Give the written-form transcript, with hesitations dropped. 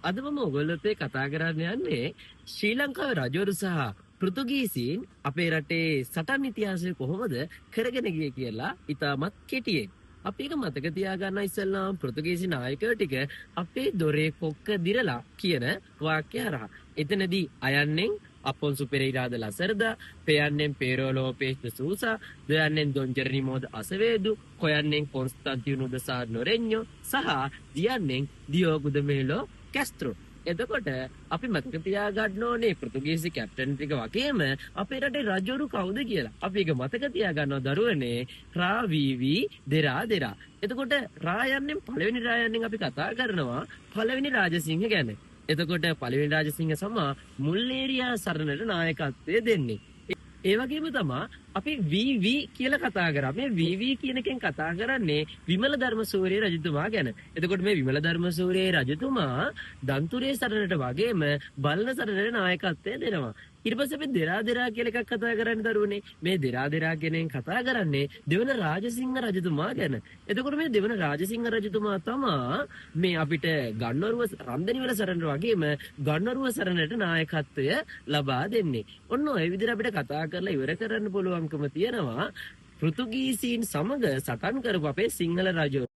අද මම ඔයගොල්ලොත් එක්ක කතා කරන්න යන්නේ ශ්‍රී ලංකාවේ රජවරු සහ පෘතුගීසීන් අපේ රටේ සටන් ඉතිහාසය කොහොමද කරගෙන ගියේ කියලා ඉතාමත් කෙටියෙන්. අපි එක මතක තියාගන්න ඉස්සෙල්ලාම පෘතුගීසි නායකයෝ ටික අපේ දොරේ කොක්ක දිරලා කියන වාක්‍ය හරහා. එතනදී අයන්නෙන් අපොන්සු පෙරේරා ද ලසර්දා, පෙයන්නෙන් පේරෝ ලෝපේස් ද සූසා, දෙයන්නෙන් දොන් ජෙරනිමෝ ද අසවේදු, කොයන්නෙන් කොන්ස්ටන්ටිනෝ ද සා නොරෙන්යෝ සහ දියන්නෙන් දියෝගු ද මෙලෝ කැස්ට්‍රෝ. එතකොට අපි මතක තියාගන්න ඕනේ පෘතුගීසි කැප්ටන් ටික වගේම අපේ රටේ රජවරු කවුද කියලා. අපි ඒක මතක තියාගන්නවා දරුවනේ. රා වීවි දෙරා දෙරා. එතකොට රායන්නෙන් පළවෙනි රායන්නෙන් අපි කතා කරනවා පළවෙනි රාජසිංහ ගැන. එතකොට පළවෙනි රාජසිංහ සමා මුල්ලේරියා සරණට නායකත්වය දෙන්නේ. ඒ වගේම තමයි අපි VV කියලා කතා කරා. මේ VV කියන එකෙන් කතා කරන්නේ විමල ධර්මසූරිය රජතුමා ගැන. එතකොට මේ විමල ධර්මසූරිය රජතුමා දන්තුරේ සරණට වගේම බල්න සරණට නායකත්වය දෙනවා. ඊට පස්සේ අපි දෙරා දෙරා කියලා එකක් කතා කරන්නේ දරුවනේ. මේ දෙරා දෙරා කෙනෙන් කතා කරන්නේ දෙවන රාජසිංහ රජතුමා ගැන. එතකොට මේ දෙවන රාජසිංහ රජතුමා තමා මේ අපිට ගන්නවරුව රන්දනිවල සරණට වගේම ගන්නවරුව සරණට නායකත්වය ලබා දෙන්නේ. ඔන්න ඔය විදිහට අපිට කතා කරලා ඉවර කරන්න පුළුවන්කම තියෙනවා පෘතුගීසීන් සමග සටන් කරපු අපේ සිංහල රජු